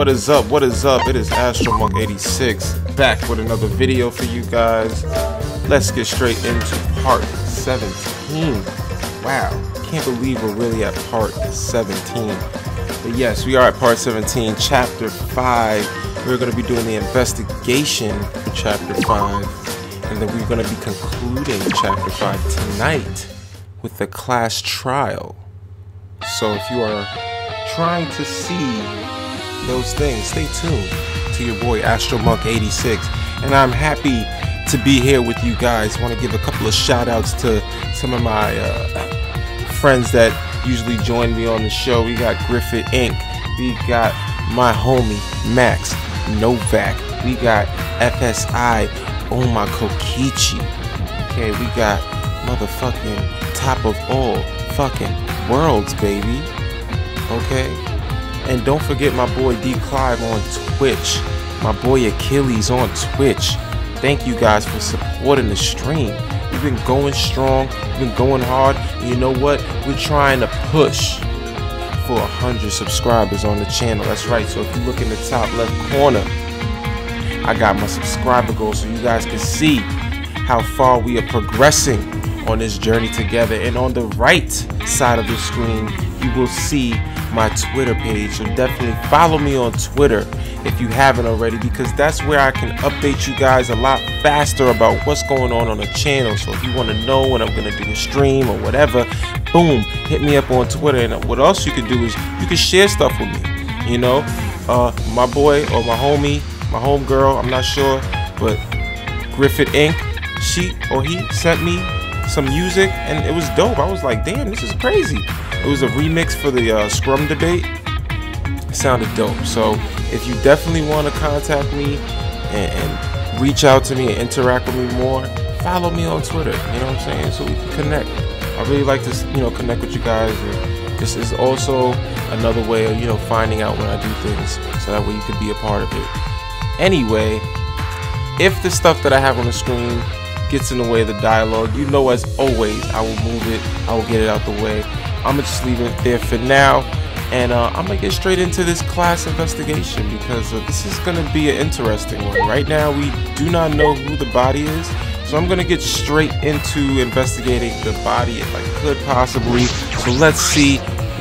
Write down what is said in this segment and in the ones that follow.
What is up? What is up? It is AstroMonk86 back with another video for you guys. Let's get straight into part 17. Wow, can't believe we're really at part 17. But yes, we are at part 17, chapter 5. We're going to be doing the investigation for chapter 5. And then we're going to be concluding chapter 5 tonight with the class trial. So if you are trying to see those things, stay tuned to your boy AstroMonk86. And I'm happy to be here with you guys. I want to give a couple of shout outs to some of my friends that usually join me on the show. We got Griffith Inc. We got my homie Max Novak. We got FSI Oma Kokichi. Okay, we got motherfucking top of all fucking worlds, baby. Okay, and don't forget my boy D Clive on Twitch, my boy Achilles on Twitch. Thank you guys for supporting the stream. We've been going strong, we've been going hard, and you know what, we're trying to push for 100 subscribers on the channel. That's right. So if you look in the top left corner, I got my subscriber goal so you guys can see how far we are progressing on this journey together. And on the right side of the screen you will see my Twitter page, so definitely follow me on Twitter if you haven't already, because that's where I can update you guys a lot faster about what's going on the channel. So if you want to know when I'm going to do a stream or whatever, boom, hit me up on Twitter. And what else you can do is you can share stuff with me, you know. My boy or my homie, my homegirl, I'm not sure, but Griffith Inc., she or he sent me some music and it was dope. I was like, damn, this is crazy. It was a remix for the Scrum debate. It sounded dope. So if you definitely want to contact me and reach out to me and interact with me more, follow me on Twitter, you know what I'm saying, so we can connect. I really like to, you know, connect with you guys, and this is also another way of, you know, finding out when I do things, so that way you can be a part of it. Anyway, if the stuff that I have on the screen gets in the way of the dialogue, you know, as always, I will move it, I will get it out the way. I'm gonna just leave it there for now, and I'm gonna get straight into this class investigation, because this is gonna be an interesting one. Right now we do not know who the body is, so I'm gonna get straight into investigating the body if I could possibly. So let's see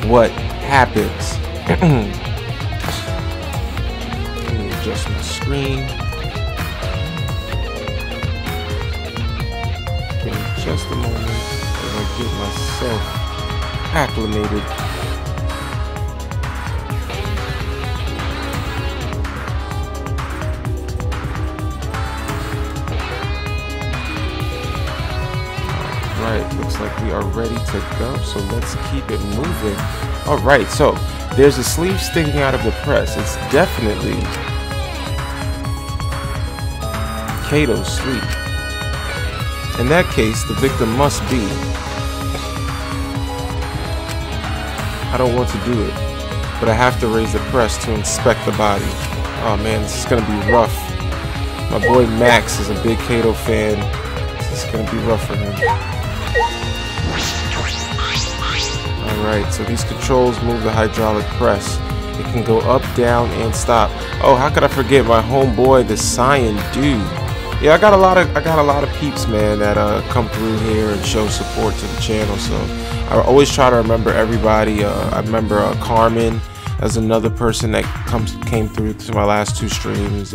what happens. Let me adjust my screen. Give me just a moment as I get myself acclimated. Alright, looks like we are ready to go, so let's keep it moving. Alright, so there's a sleeve sticking out of the press. It's definitely Kato's sleeve. In that case, the victim must be. I don't want to do it, but I have to raise the press to inspect the body. Oh man, this is gonna be rough. My boy Max is a big Kato fan. This is gonna be rough for him. Alright, so these controls move the hydraulic press. It can go up, down, and stop. Oh, how could I forget my homeboy, the Cyan Dude? Yeah, I got a lot of peeps, man, that come through here and show support to the channel. So I always try to remember everybody. I remember Carmen as another person that came through to my last two streams.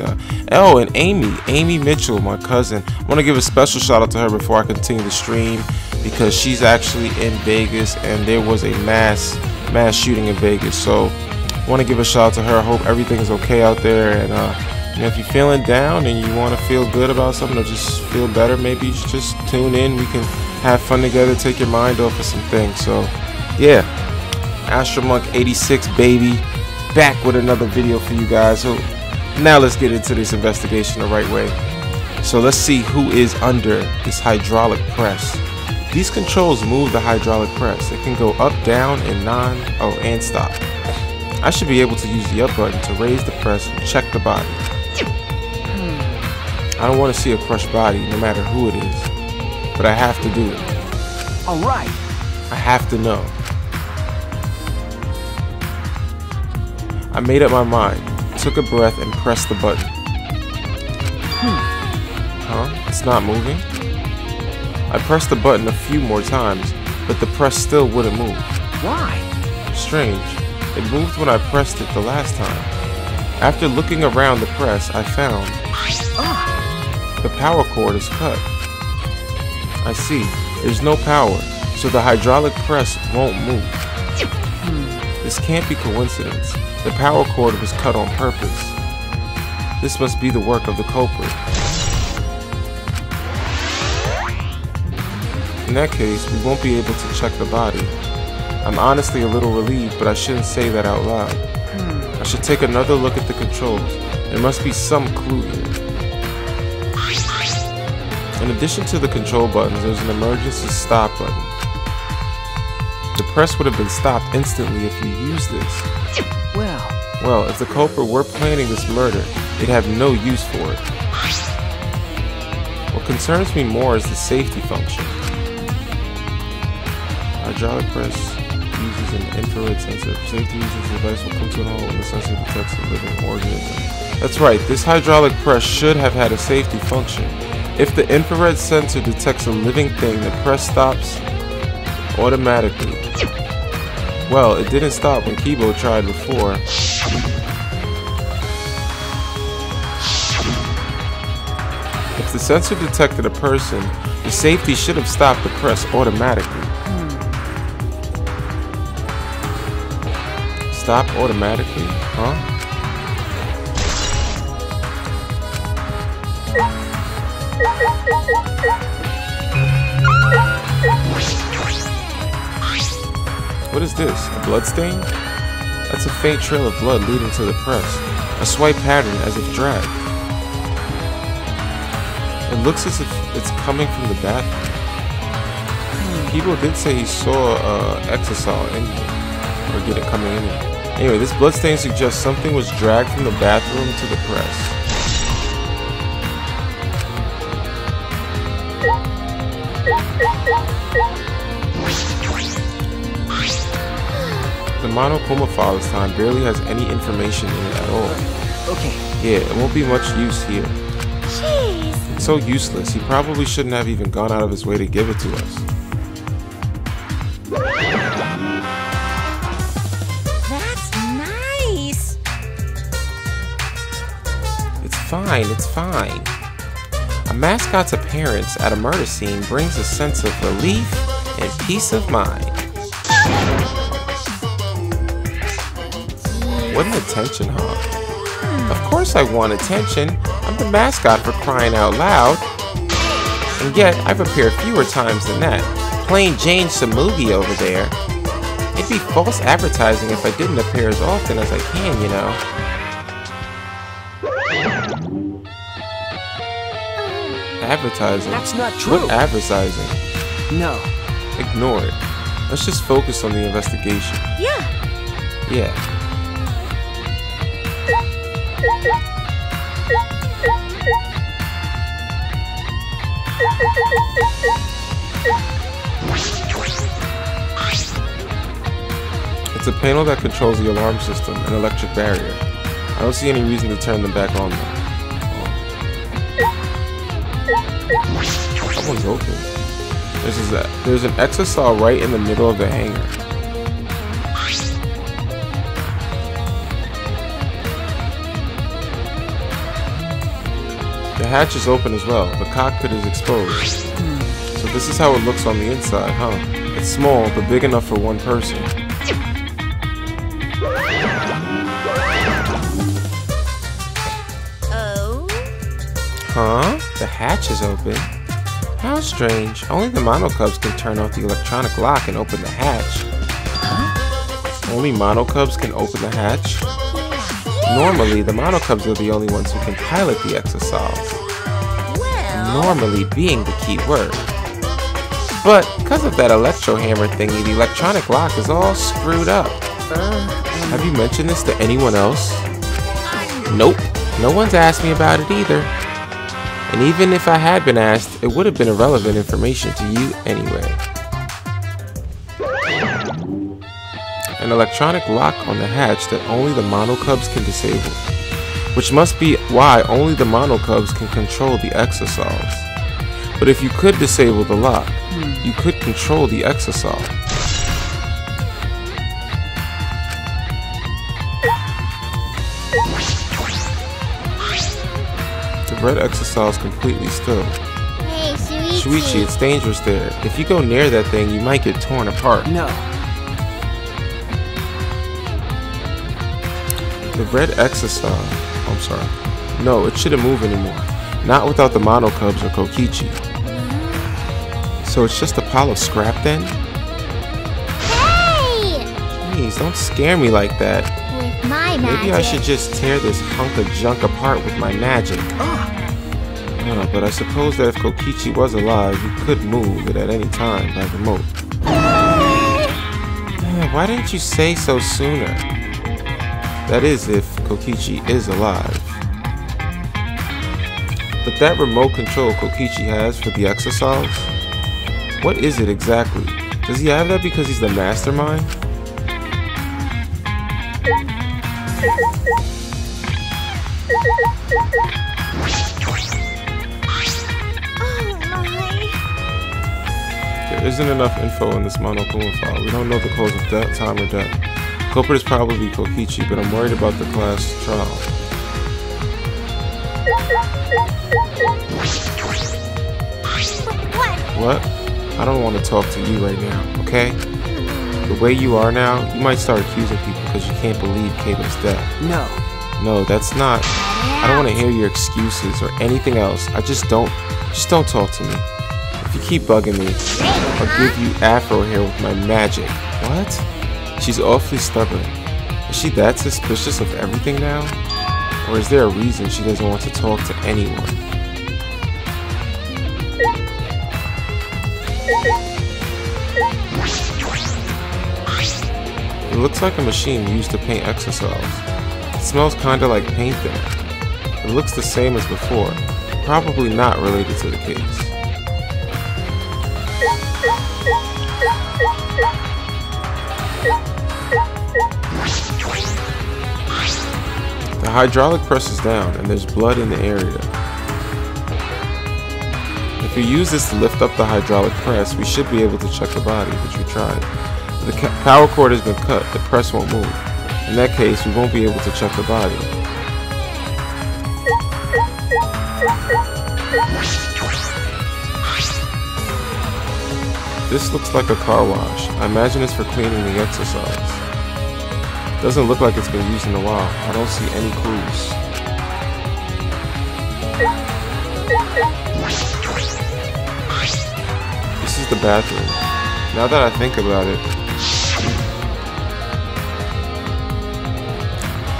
Oh, and Amy Mitchell, my cousin. I want to give a special shout out to her before I continue the stream, because she's actually in Vegas and there was a mass shooting in Vegas. So I want to give a shout out to her. I hope everything is okay out there, and you know, if you're feeling down and you want to feel good about something or just feel better, maybe you should just tune in. We can have fun together, take your mind off of some things. So yeah, AstroMonk86 baby, back with another video for you guys. So now let's get into this investigation the right way. So let's see who is under this hydraulic press. These controls move the hydraulic press. It can go up, down, and stop. I should be able to use the up button to raise the press and check the body. I don't want to see a crushed body, no matter who it is, but I have to do it. Alright. I have to know. I made up my mind took a breath and pressed the button. Huh? It's not moving? I pressed the button a few more times, but the press still wouldn't move. Why? Strange. It moved when I pressed it the last time. After looking around the press, I found the power cord is cut. I see. There's no power, so the hydraulic press won't move. This can't be coincidence. The power cord was cut on purpose. This must be the work of the culprit. In that case, we won't be able to check the body. I'm honestly a little relieved, but I shouldn't say that out loud. I should take another look at the controls. There must be some clue here. In addition to the control buttons, there's an emergency stop button. The press would have been stopped instantly if you used this. Well, if the culprit were planning this murder, they'd have no use for it. What concerns me more is the safety function. Hydraulic press uses an infrared sensor. For safety reasons, the device will come to an halt when the sensor detects a living organism. That's right, this hydraulic press should have had a safety function. If the infrared sensor detects a living thing, the press stops automatically. Well, it didn't stop when Kibo tried before. If the sensor detected a person, the safety should have stopped the press automatically. Stop automatically? Huh? What is this? A blood stain? That's a faint trail of blood leading to the press. A swipe pattern as if dragged. It looks as if it's coming from the bathroom. People did say he saw Exosol in here. Or get it coming in here. Anyway, this bloodstain suggests something was dragged from the bathroom to the press. The Monokuma file this time barely has any information in it at all. Okay. Yeah, it won't be much use here. Jeez. It's so useless, he probably shouldn't have even gone out of his way to give it to us. That's nice. It's fine. A mascot's appearance at a murder scene brings a sense of relief and peace of mind. What an attention hog. Of course I want attention. I'm the mascot for crying out loud. And yet, I've appeared fewer times than that. Plain Jane Samugi over there. It'd be false advertising if I didn't appear as often as I can, you know. Advertising? That's not true. What advertising? No. Ignore it. Let's just focus on the investigation. Yeah. It's a panel that controls the alarm system and electric barrier. I don't see any reason to turn them back on though. That one's open. There's an Exosol right in the middle of the hangar. The hatch is open as well. The cockpit is exposed. So this is how it looks on the inside, huh? It's small, but big enough for one person. Oh? Huh? The hatch is open? How strange. Only the Monocubs can turn off the electronic lock and open the hatch. Only Monocubs can open the hatch? Normally, the Monocubs are the only ones who can pilot the Exosols. Well... Normally being the key word. But, because of that electro hammer thingy, the electronic lock is all screwed up. Have you mentioned this to anyone else? Nope. No one's asked me about it either. And even if I had been asked, it would have been irrelevant information to you anyway. An electronic lock on the hatch that only the Monocubs can disable. which must be why only the monocubs can control the exosols. But if you could disable the lock, you could control the exosol. The red exosol is completely still. Hey, Shuichi. Shuichi, it's dangerous there. If you go near that thing, you might get torn apart. No. The red exosol. I'm sorry. No, it shouldn't move anymore. Not without the monocubs or Kokichi. So it's just a pile of scrap then? Hey! Please, don't scare me like that. With my magic. Maybe I should just tear this hunk of junk apart with my magic. But I suppose that if Kokichi was alive, you could move it at any time by remote. Why didn't you say so sooner? That is, if Kokichi is alive. But that remote control Kokichi has for the exosols? What is it exactly? Does he have that because he's the mastermind? There isn't enough info in this Monokuma file. We don't know the cause of death, time or death. Culprit is probably Kokichi, but I'm worried about the class trial. What? I don't want to talk to you right now, okay? The way you are now, you might start accusing people because you can't believe Kato's death. No. No, that's not. I don't want to hear your excuses or anything else. Just don't talk to me. If you keep bugging me, I'll give you afro hair with my magic. What? She's awfully stubborn. Is she that suspicious of everything now? Or is there a reason she doesn't want to talk to anyone? It looks like a machine used to paint exosols. It smells kinda like paint there. It looks the same as before, probably not related to the case. The hydraulic press is down and there's blood in the area. If we use this to lift up the hydraulic press, we should be able to check the body, which we tried. If the power cord has been cut, the press won't move. In that case, we won't be able to check the body. This looks like a car wash. I imagine it's for cleaning the exosols. Doesn't look like it's been used in a while. I don't see any clues. This is the bathroom. Now that I think about it...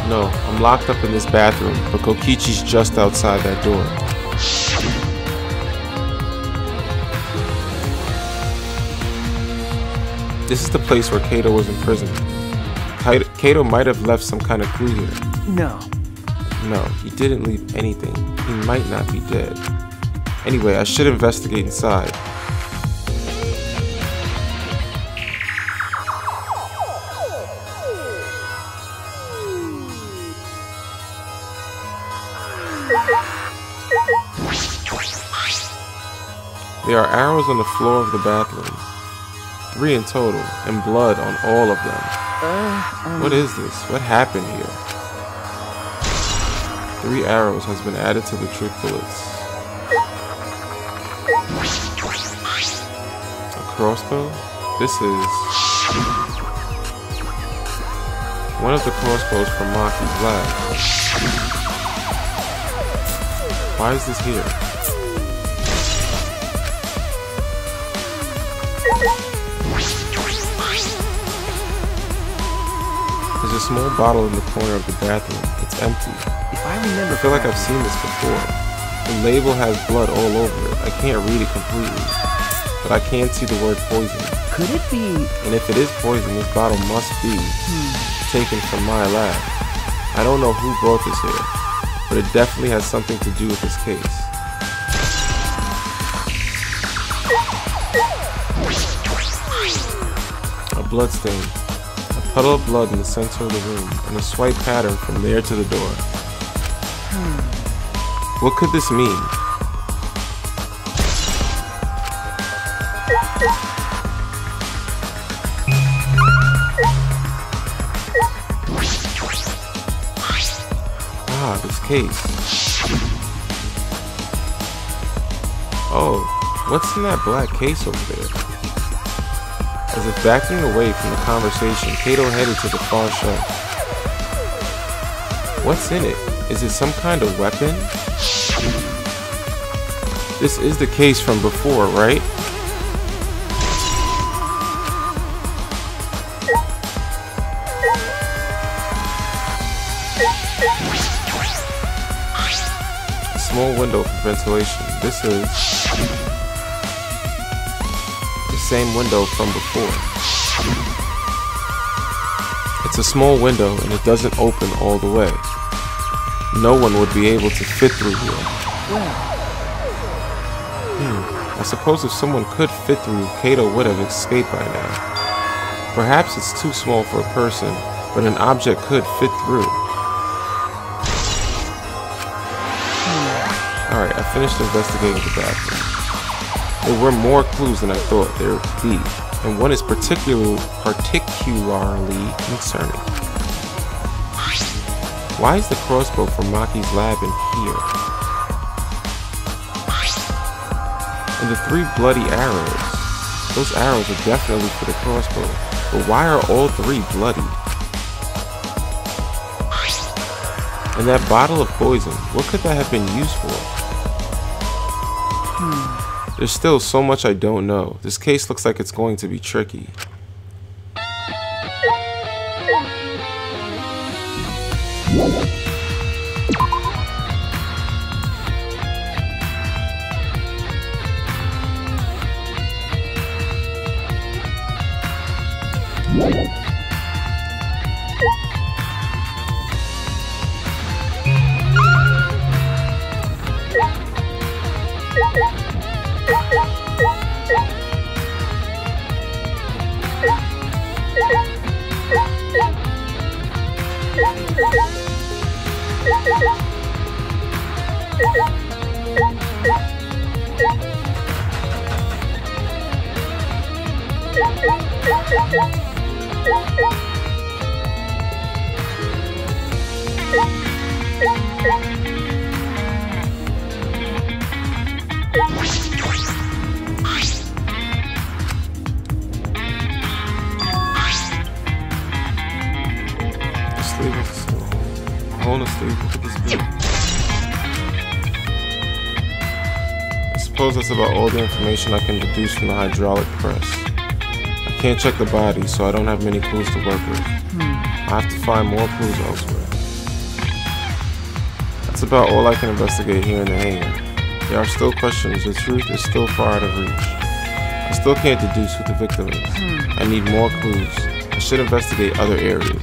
No, I'm locked up in this bathroom, but Kokichi's just outside that door. This is the place where Kato was imprisoned. Kato might have left some kind of clue here. No. No, he didn't leave anything. He might not be dead. Anyway, I should investigate inside. There are arrows on the floor of the bathroom. 3 in total, and blood on all of them. What is this? What happened here? 3 arrows has been added to the trick bullets. A crossbow? This is... one of the crossbows from Maki's lab. Why is this here? There's a small bottle in the corner of the bathroom. It's empty. If I remember, I feel like I've seen this before. The label has blood all over it. I can't read it completely, but I can see the word poison. Could it be? And if it is poison, this bottle must be taken from my lab. I don't know who brought this here, but it definitely has something to do with this case. A blood stain. A puddle of blood in the center of the room, and a swipe pattern from there to the door. What could this mean? Ah, this case. Oh, what's in that black case over there? As if backing away from the conversation, Kato headed to the far shelf. What's in it? Is it some kind of weapon? This is the case from before, right? A small window for ventilation. This is the same window from before. It's a small window and it doesn't open all the way. No one would be able to fit through here. I suppose if someone could fit through, Kato would have escaped by now. Perhaps it's too small for a person, but an object could fit through. Alright, I finished investigating the bathroom. There were more clues than I thought there would be, and one is particularly concerning. Why is the crossbow from Maki's lab in here? And the 3 bloody arrows. Those arrows are definitely for the crossbow, but why are all 3 bloody? And that bottle of poison, what could that have been used for? There's still so much I don't know. This case looks like it's going to be tricky. I suppose that's about all the information I can deduce from the hydraulic press. I can't check the body, so I don't have many clues to work with. I have to find more clues elsewhere. That's about all I can investigate here in the hangar. There are still questions. The truth is still far out of reach. I still can't deduce who the victim is. I need more clues. I should investigate other areas.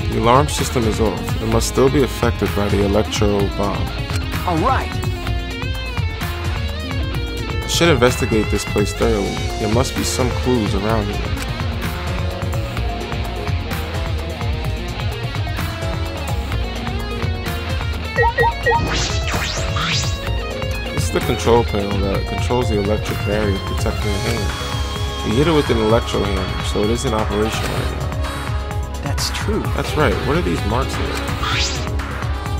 The alarm system is off. It must still be affected by the electro bomb. All right. I should investigate this place thoroughly. There must be some clues around here. This is the control panel that controls the electric barrier protecting the hand. We hit it with an electro hammer, so it is in operation right now. That's true. That's right. What are these marks here?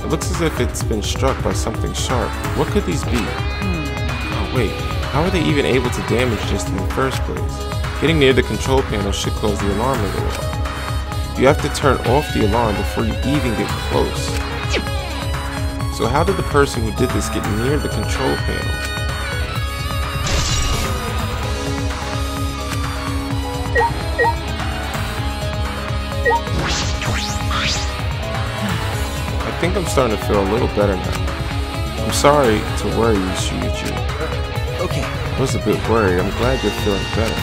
It looks as if it's been struck by something sharp. What could these be? Oh wait, how are they even able to damage this in the first place? Getting near the control panel should cause the alarm to go off. You have to turn off the alarm before you even get close. So how did the person who did this get near the control panel? I think I'm starting to feel a little better now. I'm sorry to worry you, Shuichi. Okay. I was a bit worried. I'm glad you're feeling better.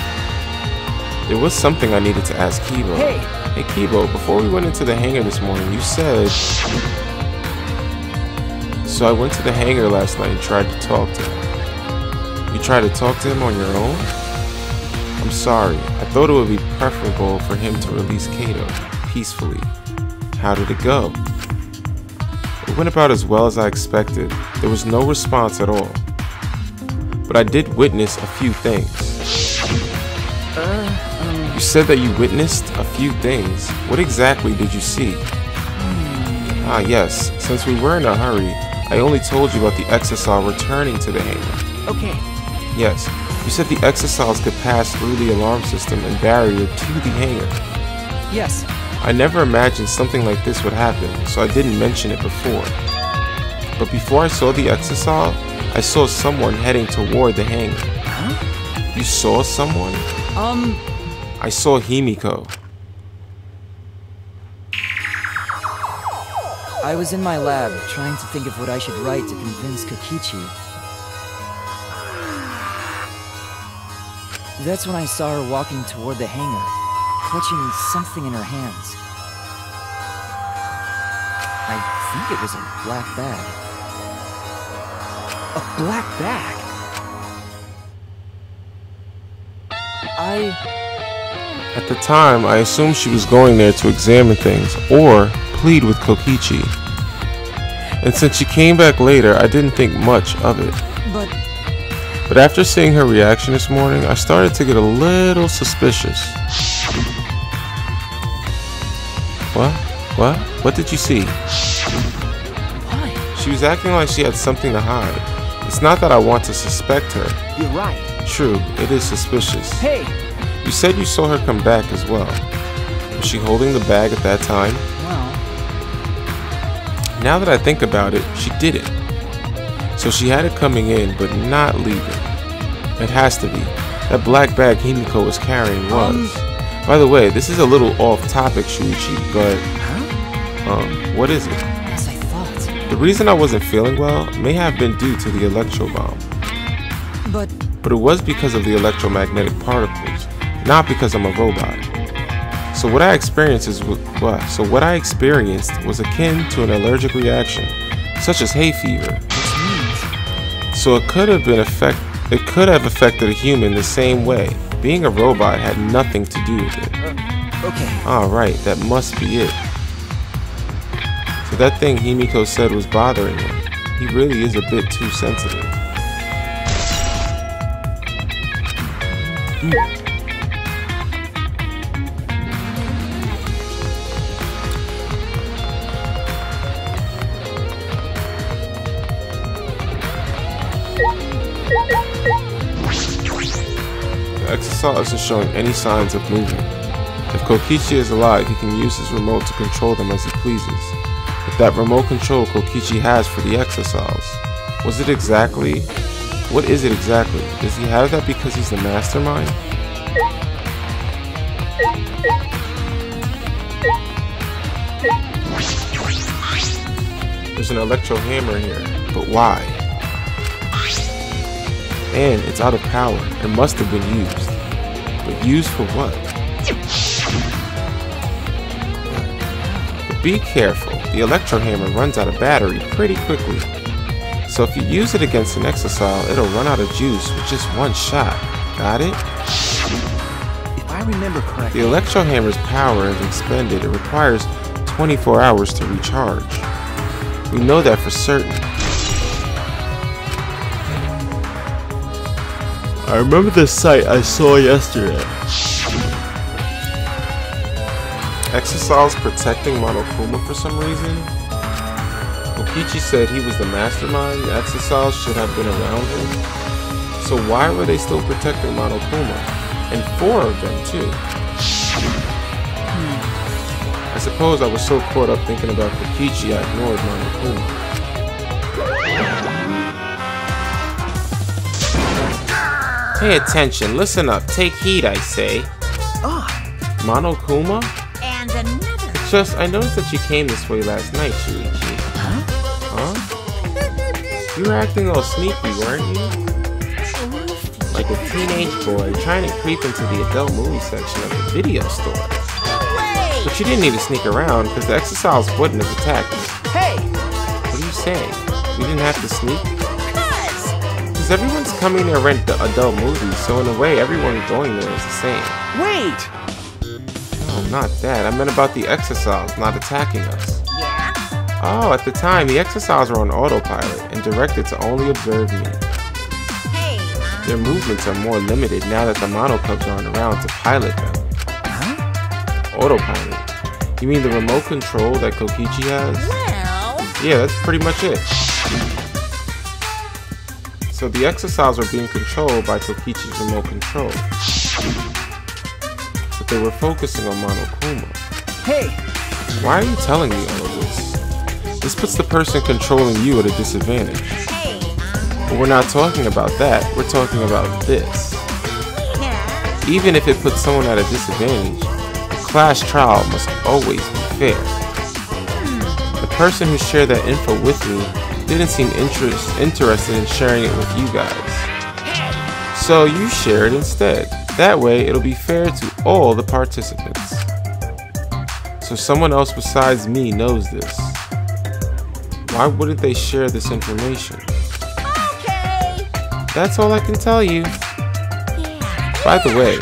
There was something I needed to ask Kibo. Hey! Hey Kibo, before we went into the hangar this morning, you said... So I went to the hangar last night and tried to talk to him. You tried to talk to him on your own? I'm sorry. I thought it would be preferable for him to release Kato peacefully. How did it go? It went about as well as I expected. There was no response at all. But I did witness a few things. You said that you witnessed a few things. What exactly did you see? Ah, yes. Since we were in a hurry, I only told you about the Exisal returning to the hangar. Okay. Yes. You said the Exisals could pass through the alarm system and barrier to the hangar. Yes. I never imagined something like this would happen, so I didn't mention it before. But before I saw the Exisal, I saw someone heading toward the hangar. Huh? You saw someone? I saw Himiko. I was in my lab, trying to think of what I should write to convince Kokichi. That's when I saw her walking toward the hangar, clutching something in her hands. I think it was a black bag. A black bag? At the time, I assumed she was going there to examine things, or plead with Kokichi. And since she came back later, I didn't think much of it. But after seeing her reaction this morning, I started to get a little suspicious. What did you see? Why? She was acting like she had something to hide. It's not that I want to suspect her. You're right. True, it is suspicious. Hey! You said you saw her come back as well. Was she holding the bag at that time? Well... Now that I think about it, she did it. So she had it coming in, but not leaving. It has to be. That black bag Himiko was carrying was. By the way, this is a little off topic, Shuichi, but... what is it? As I thought. The reason I wasn't feeling well may have been due to the electro bomb. But it was because of the electromagnetic particles, not because I'm a robot. So what I experienced was akin to an allergic reaction, such as hay fever. So it could have affected a human the same way. Being a robot had nothing to do with it. Okay. Alright, that must be it. So that thing Himiko said was bothering him. He really is a bit too sensitive. The Exisal isn't showing any signs of movement. If Kokichi is alive, he can use his remote to control them as he pleases. But that remote control Kokichi has for the Exisals, what is it exactly? Does he have that because he's the mastermind? There's an electro hammer here, but why? And it's out of power. It must have been used. But used for what? But be careful. The electro hammer runs out of battery pretty quickly. So if you use it against an Exisal, it'll run out of juice with just one shot. Got it? If I remember correctly... The electro hammer's power is expended. It requires 24 hours to recharge. We know that for certain. I remember the sight I saw yesterday. Exisal's protecting Monokuma for some reason? Kokichi said he was the mastermind, the Exisals should have been around him. So why were they still protecting Monokuma? And 4 of them too. I suppose I was so caught up thinking about Kokichi I ignored Monokuma. Pay attention, listen up, take heed I say. Monokuma? And another. I noticed that you came this way last night, Shuichi. Huh? You were acting all sneaky, weren't you? Like a teenage boy trying to creep into the adult movie section of the video store. But you didn't need to sneak around because the Exosols wouldn't have attacked you. Hey! What are you saying? We didn't have to sneak? Because everyone's coming to rent the adult movies, so in a way everyone going there is the same. Wait! Oh, not that. I meant about the Exosols not attacking us. Yeah? Oh, at the time, the Exosols were on autopilot and directed to only observe me. Hey, Their movements are more limited now that the Monocubs aren't around to pilot them. Huh? Autopilot? You mean the remote control that Kokichi has? well, Yeah, that's pretty much it. So the Exosols were being controlled by Kokichi's remote control. But they were focusing on Monokuma. Hey! Why are you telling me all of this? This puts the person controlling you at a disadvantage. hey, But we're not talking about that, we're talking about this. yeah. Even if it puts someone at a disadvantage, the class trial must always be fair. The person who shared that info with me didn't seem interested in sharing it with you guys. So you share it instead. That way it'll be fair to all the participants. So someone else besides me knows this. Why wouldn't they share this information? Okay. That's all I can tell you. Yeah. By the way,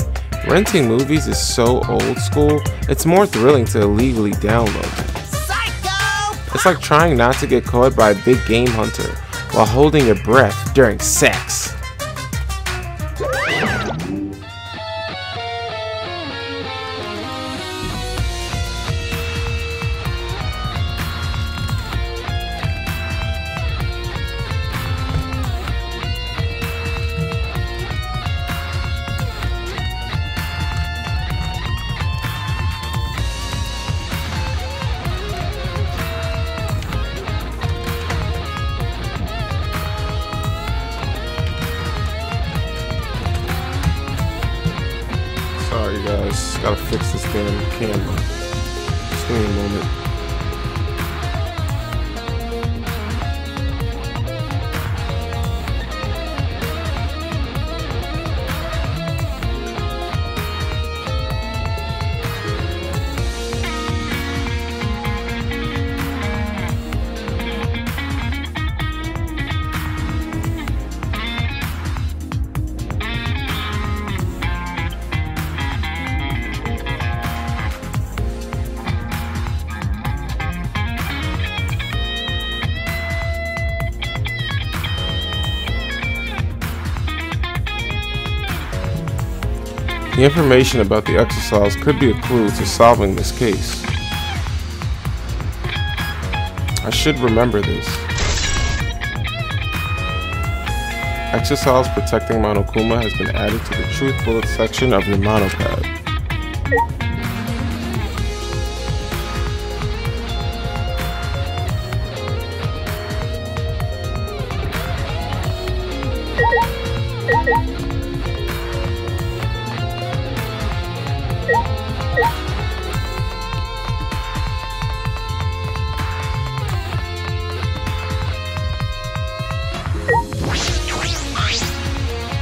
renting movies is so old school, it's more thrilling to illegally download them. Psycho! It's like trying not to get caught by a big game hunter while holding your breath during sex. Sorry guys, gotta fix this damn camera. Just give me a moment. The information about the Exosols could be a clue to solving this case. I should remember this. Exosols protecting Monokuma has been added to the truth bullet section of your monopad.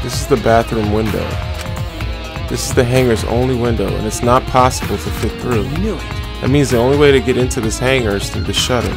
This is the bathroom window. This is the hangar's only window, and it's not possible to fit through. I knew it. That means the only way to get into this hangar is through the shutter.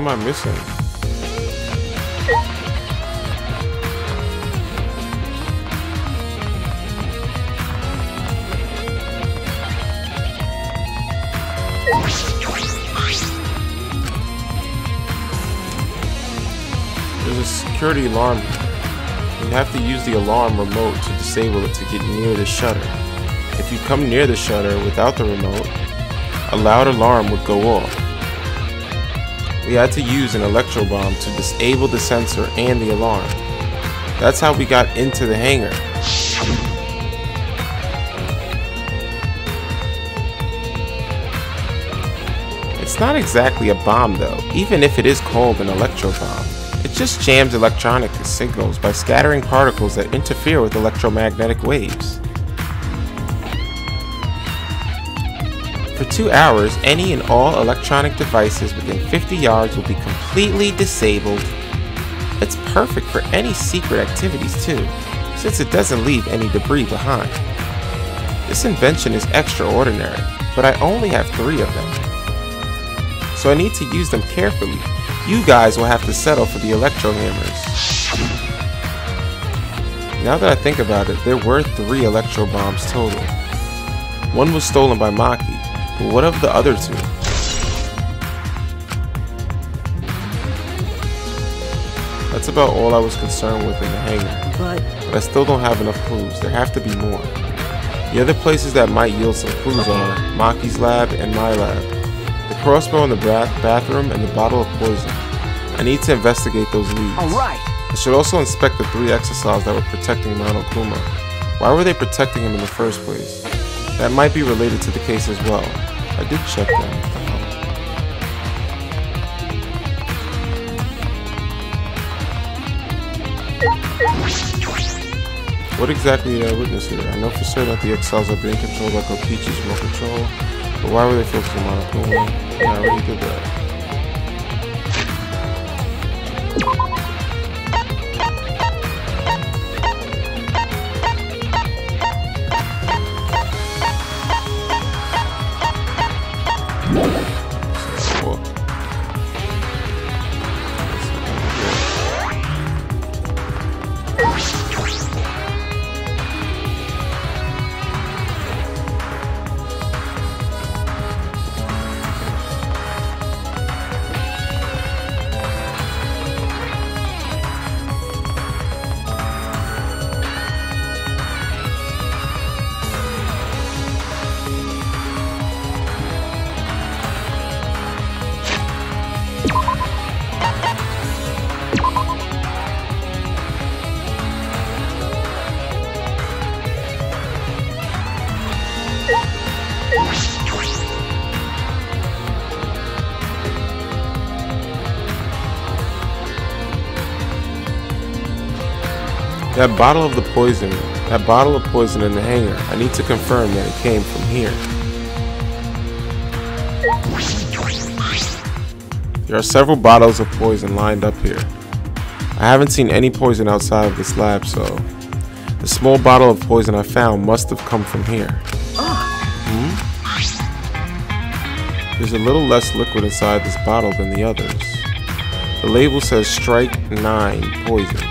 am I missing? There's a security alarm here. You have to use the alarm remote to disable it to get near the shutter. If you come near the shutter without the remote, a loud alarm would go off. We had to use an electro bomb to disable the sensor and the alarm. That's how we got into the hangar. It's not exactly a bomb though, even if it is called an electro bomb. It just jams electronic signals by scattering particles that interfere with electromagnetic waves. For 2 hours, any and all electronic devices within 50 yards will be completely disabled. It's perfect for any secret activities too, since it doesn't leave any debris behind. This invention is extraordinary, but I only have 3 of them. So I need to use them carefully. You guys will have to settle for the electro hammers. Now that I think about it, there were 3 electro bombs total. One was stolen by Maki, but what of the other 2? That's about all I was concerned with in the hangar. But I still don't have enough clues. There have to be more. The other places that might yield some clues are Maki's lab and my lab. The crossbow in the bathroom and the bottle of poison. I need to investigate those leads. Alright. I should also inspect the 3 exosols that were protecting Monokuma. Why were they protecting him in the first place? That might be related to the case as well. I did check them. What exactly did I witness here? I know for certain that the exiles are being controlled by Kokichi's remote control, but why were they focusing on Monokuma? Yeah, I already did that. That bottle of poison in the hangar, I need to confirm that it came from here. There are several bottles of poison lined up here. I haven't seen any poison outside of this lab, so the small bottle of poison I found must have come from here. There's a little less liquid inside this bottle than the others. The label says Strike 9 poison.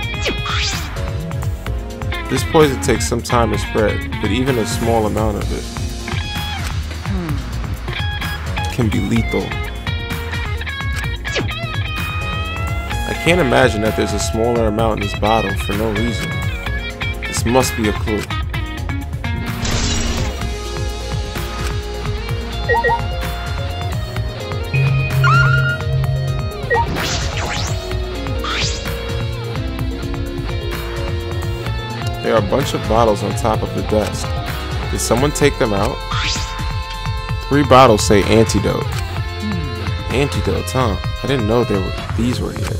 This poison takes some time to spread, but even a small amount of it can be lethal. I can't imagine that there's a smaller amount in this bottle for no reason. This must be a clue. There are a bunch of bottles on top of the desk. Did someone take them out? 3 bottles say antidote. Antidotes, huh? I didn't know these were here.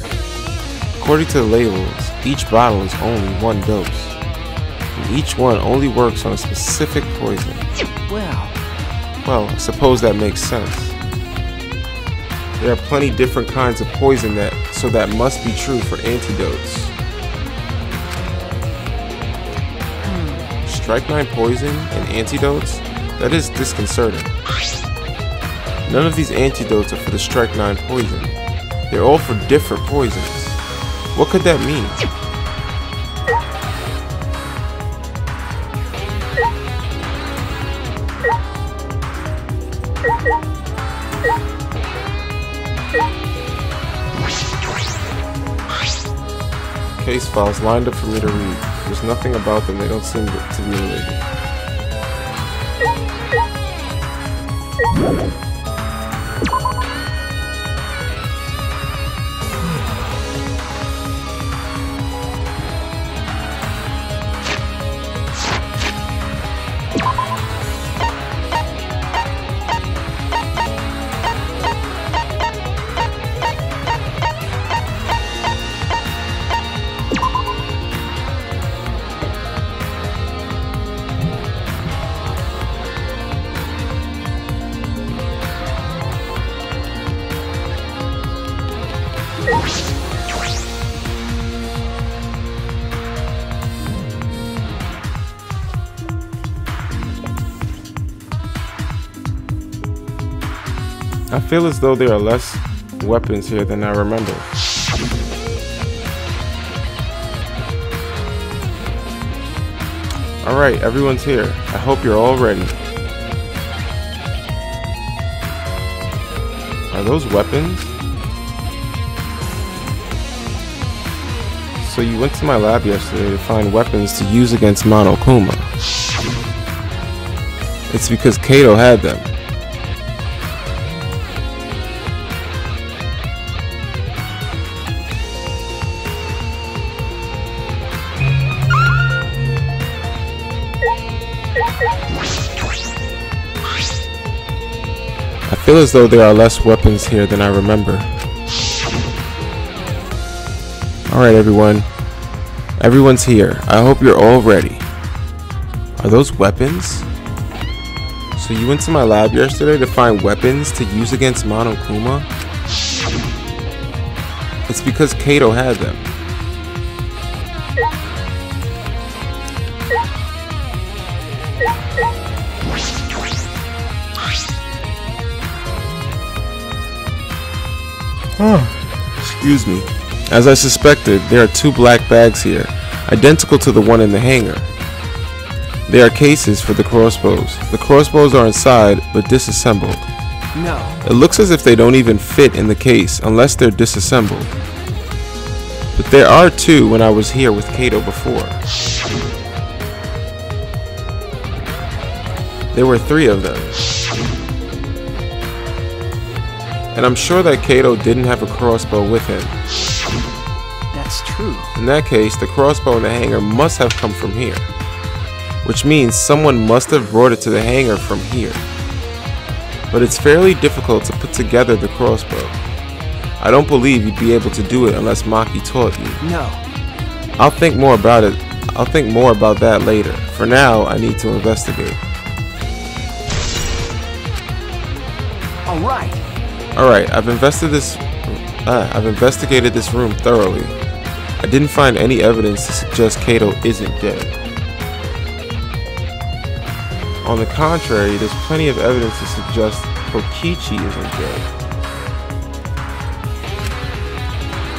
According to the labels, each bottle is only 1 dose. And each one only works on a specific poison. Well, I suppose that makes sense. There are plenty different kinds of poison so that must be true for antidotes. Strike 9 poison and antidotes? That is disconcerting. None of these antidotes are for the Strike 9 poison. They're all for different poisons. What could that mean? Case files lined up for me to read. There's nothing about them, they don't seem to be related. I feel as though there are less weapons here than I remember. Alright, everyone's here. I hope you're all ready. Are those weapons? So you went to my lab yesterday to find weapons to use against Monokuma. It's because Kato had them. I feel as though there are less weapons here than I remember. Alright everyone. Everyone's here. I hope you're all ready. Are those weapons? So you went to my lab yesterday to find weapons to use against Monokuma? It's because Kato had them. Excuse me. As I suspected, there are two black bags here, identical to the one in the hangar. They are cases for the crossbows. The crossbows are inside, but disassembled. No. It looks as if they don't even fit in the case unless they're disassembled. But there are two when I was here with Kato before. There were three of them. And I'm sure that Kato didn't have a crossbow with him. That's true. In that case, the crossbow in the hangar must have come from here. Which means someone must have brought it to the hangar from here. But it's fairly difficult to put together the crossbow. I don't believe you'd be able to do it unless Maki taught you. No. I'll think more about it. I'll think more about that later. For now, I need to investigate. Alright. Alright, I've investigated this room thoroughly. I didn't find any evidence to suggest Kato isn't dead. On the contrary, there's plenty of evidence to suggest Kokichi isn't dead.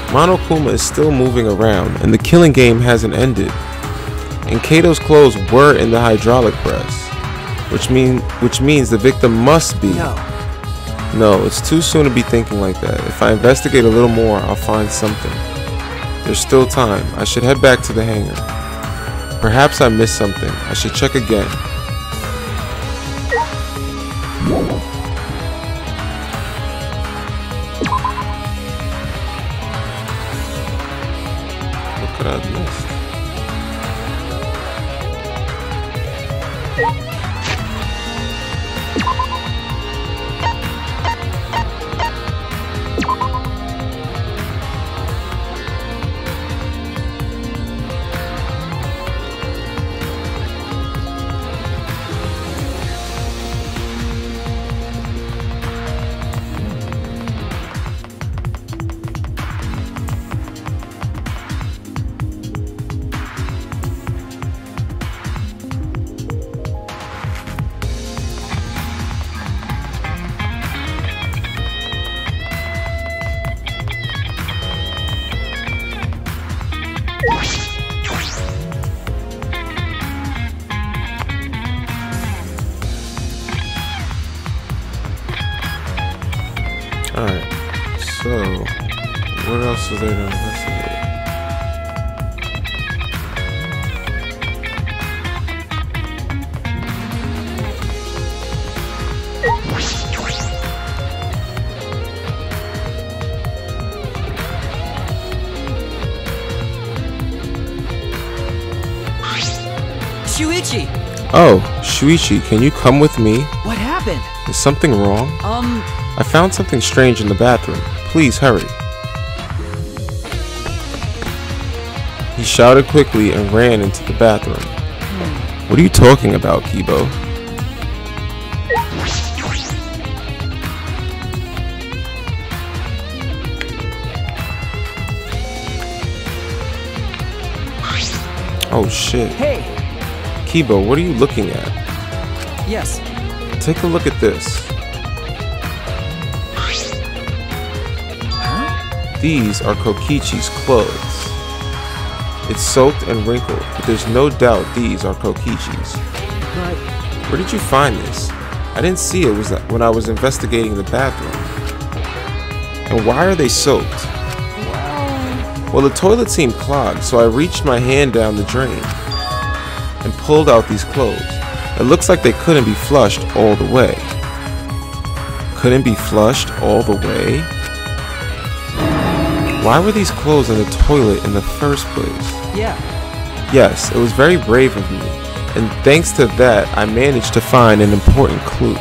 Monokuma is still moving around, and the killing game hasn't ended. And Kato's clothes were in the hydraulic press, which means the victim must be. No, it's too soon to be thinking like that. If I investigate a little more, I'll find something. There's still time. I should head back to the hangar. Perhaps I missed something. I should check again. What could I have missed? Alright, so what else is there to investigate? Shuichi! Oh, Shuichi, can you come with me? What happened? Is something wrong? I found something strange in the bathroom. Please hurry. He shouted quickly and ran into the bathroom. What are you talking about, Kibo? Oh shit. Hey! Kibo, what are you looking at? Yes. Take a look at this. These are Kokichi's clothes. It's soaked and wrinkled, but there's no doubt these are Kokichi's. But Where did you find this? I didn't see it when I was investigating the bathroom. And why are they soaked? Well, the toilet seemed clogged, so I reached my hand down the drain and pulled out these clothes. It looks like they couldn't be flushed all the way. Couldn't be flushed all the way? Why were these clothes in the toilet in the first place? yeah. Yes, it was very brave of me, and thanks to that, I managed to find an important clue.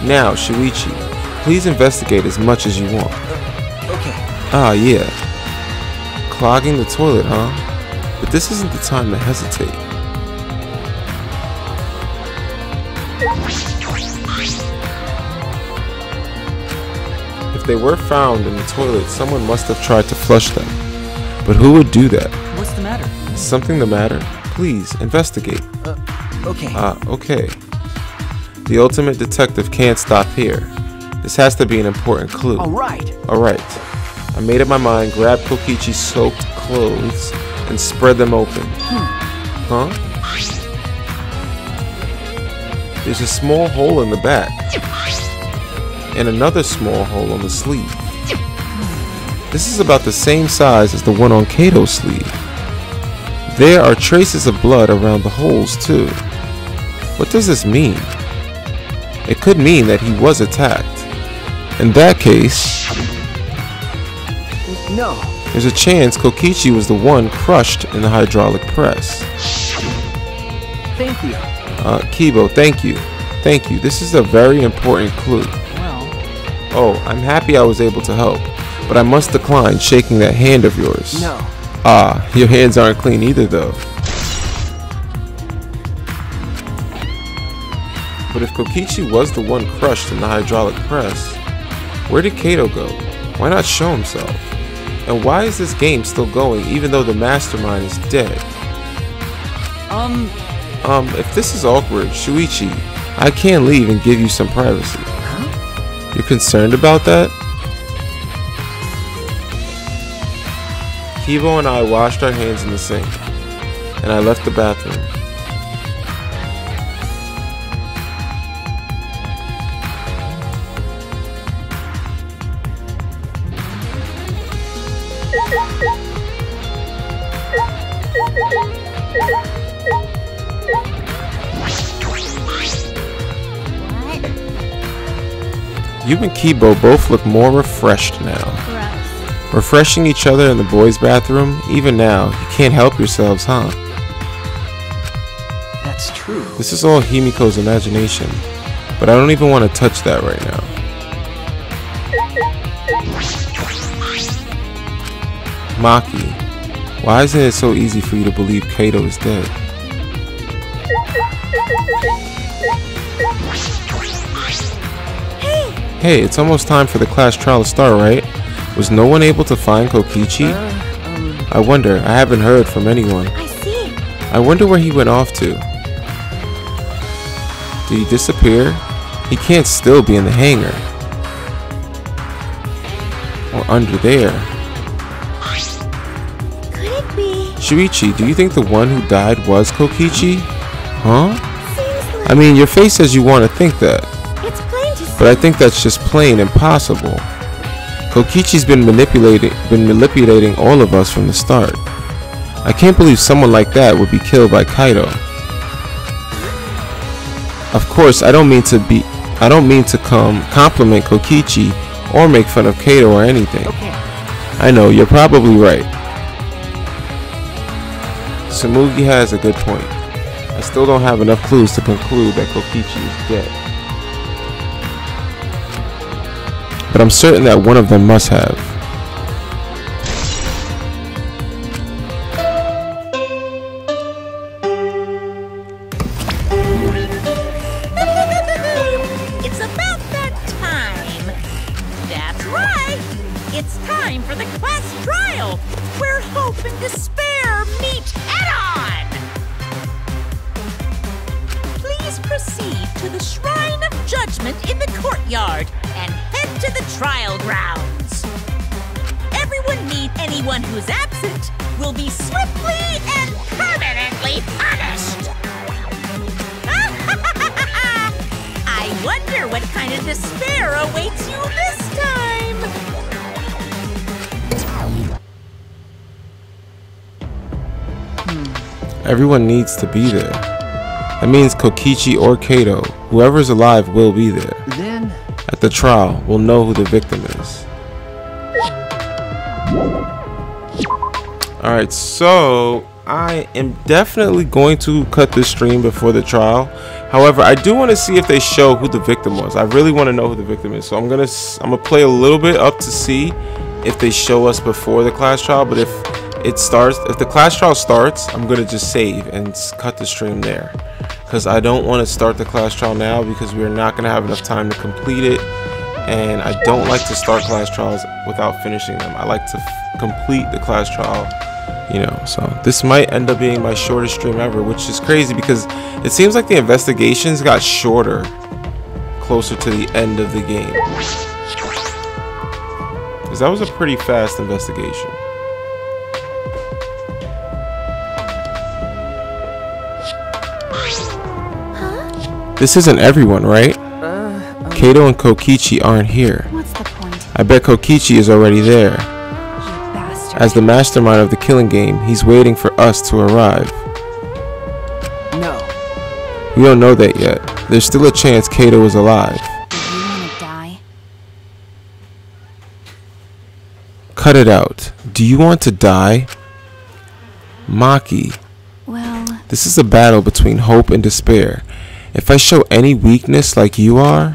Now, Shuichi, please investigate as much as you want. Okay. Ah, yeah. Clogging the toilet, huh? But this isn't the time to hesitate. If they were found in the toilet, someone must have tried to flush them. But who would do that? What's the matter? Is something the matter? Please, investigate. Okay. Ah, okay. The ultimate detective can't stop here. This has to be an important clue. Alright. Alright. I made up my mind, grabbed Kokichi's soaked clothes, and spread them open. Huh? There's a small hole in the back. And another small hole on the sleeve. This is about the same size as the one on Kato's sleeve. There are traces of blood around the holes too. What does this mean? It could mean that he was attacked. In that case, No. there's a chance Kokichi was the one crushed in the hydraulic press. Thank you. Kibo, thank you. Thank you. This is a very important clue. Well, Oh, I'm happy I was able to help, but I must decline shaking that hand of yours. no. Ah, your hands aren't clean either though. But if Kokichi was the one crushed in the hydraulic press, where did Kato go? Why not show himself? And why is this game still going even though the mastermind is dead? If this is awkward, Shuichi, I can't leave and give you some privacy. You're concerned about that? Kibo and I washed our hands in the sink, and I left the bathroom. You and Kibo both look more refreshed now. Gross. Refreshing each other in the boys' bathroom, even now, you can't help yourselves, huh? That's true. This is all Himiko's imagination, but I don't even want to touch that right now. Maki, why isn't it so easy for you to believe Kato is dead? Hey, it's almost time for the class trial to start, right? Was no one able to find Kokichi? I wonder, I haven't heard from anyone. I see. I wonder where he went off to. Did he disappear? He can't still be in the hangar. Or under there. Could it be? Shuichi, do you think the one who died was Kokichi? Huh? Seems like I mean, your face says you want to think that. it's plain to but I think that's just plain impossible. Kokichi's been manipulating all of us from the start. I can't believe someone like that would be killed by Kaido. Of course, I don't mean to compliment Kokichi or make fun of Kaido or anything. Okay. I know, you're probably right. Tsumugi has a good point. I still don't have enough clues to conclude that Kokichi is dead. But I'm certain that one of them must have. It's about that time. That's right. It's time for the class trial, where hope and despair meet head-on. Please proceed to the Shrine of Judgment in the courtyard and head to the trial grounds. Anyone who's absent will be swiftly and permanently punished. I wonder what kind of despair awaits you this time. Everyone needs to be there. That means Kokichi or Kaido, whoever's alive will be there. Then At the trial, we'll know who the victim is. Alright, so I am definitely going to cut this stream before the trial. However, I do want to see if they show who the victim was. I really want to know who the victim is. So I'm gonna play a little bit up to see if they show us before the class trial. But if the class trial starts, I'm gonna just save and cut the stream there, because I don't want to start the class trial now because we're not gonna have enough time to complete it. And I don't like to start class trials without finishing them. I like to complete the class trial, you know. So this might end up being my shortest stream ever, which is crazy because it seems like the investigations got shorter closer to the end of the game, because that was a pretty fast investigation. This isn't everyone, right? Kaido and Kokichi aren't here. What's the point? I bet Kokichi is already there. You bastard. As the mastermind of the killing game, he's waiting for us to arrive. no. We don't know that yet. There's still a chance Kaido is alive. Do you want to die? Cut it out. Do you want to die? Maki, Well, this is a battle between hope and despair. If I show any weakness like you are,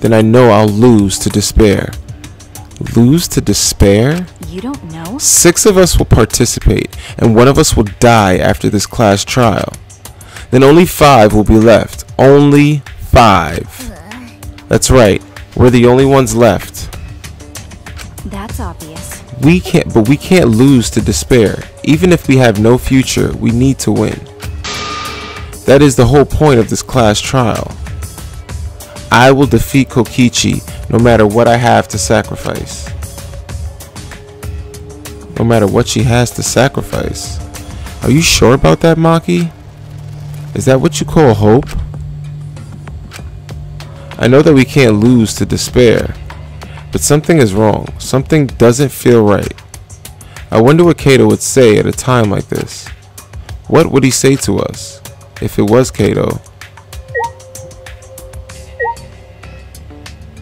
then I know I'll lose to despair. Lose to despair? you don't know? 6 of us will participate, and 1 of us will die after this class trial. Then only 5 will be left. Only 5. That's right. We're the only ones left. That's obvious. We can't lose to despair. Even if we have no future, we need to win. That is the whole point of this class trial. I will defeat Kokichi no matter what I have to sacrifice. No matter what she has to sacrifice. Are you sure about that, Maki? Is that what you call hope? I know that we can't lose to despair, but something is wrong. Something doesn't feel right. I wonder what Kaido would say at a time like this. What would he say to us if it was Kaido?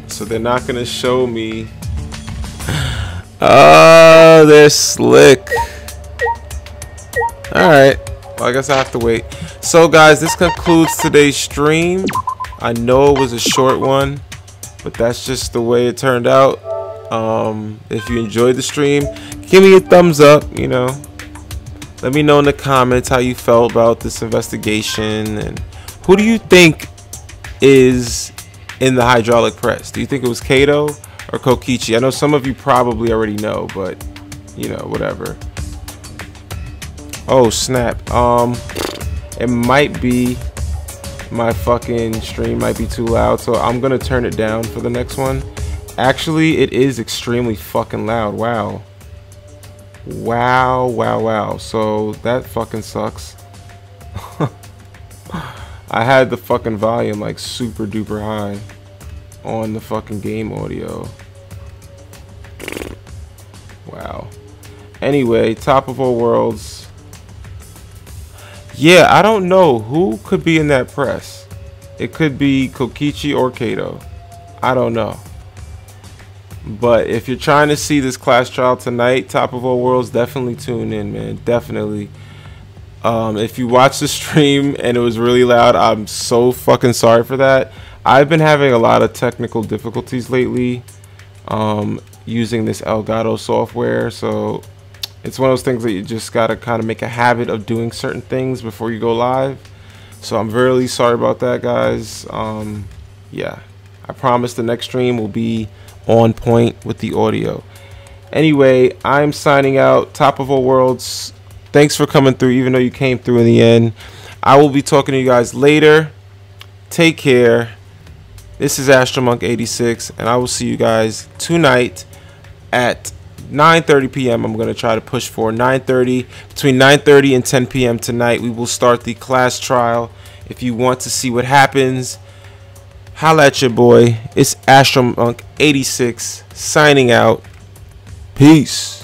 So they're not gonna show me. Oh, they're slick. Alright, well, I guess I have to wait. So guys, this concludes today's stream. I know it was a short one, but that's just the way it turned out. If you enjoyed the stream, give me a thumbs up, you know. Let me know in the comments how you felt about this investigation, and who do you think is in the hydraulic press? Do you think it was Kaido or Kokichi? I know some of you probably already know, but you know, whatever. Oh snap. It might be my fucking stream might be too loud, so I'm gonna turn it down for the next one. Actually, it is extremely fucking loud. Wow. Wow. So that fucking sucks. I had the fucking volume like super duper high. on the fucking game audio. Wow. Anyway, Top of All Worlds. Yeah, I don't know who could be in that press. It could be Kokichi or Kato. I don't know. But if you're trying to see this class trial tonight, Top of All Worlds, definitely tune in, man. Definitely. If you watch the stream and it was really loud, I'm so fucking sorry for that. I've been having a lot of technical difficulties lately using this Elgato software, so it's one of those things that you just gotta kind of make a habit of doing certain things before you go live. So I'm really sorry about that, guys. Yeah, I promise the next stream will be on point with the audio. Anyway, I'm signing out. Top of All Worlds, thanks for coming through, even though you came through in the end. I will be talking to you guys later. Take care. This is AstroMonk86, and I will see you guys tonight at 9:30 p.m. I'm going to try to push for 9:30. Between 9:30 and 10 p.m. tonight, we will start the class trial. If you want to see what happens, holla at your boy. It's AstroMonk86 signing out. Peace.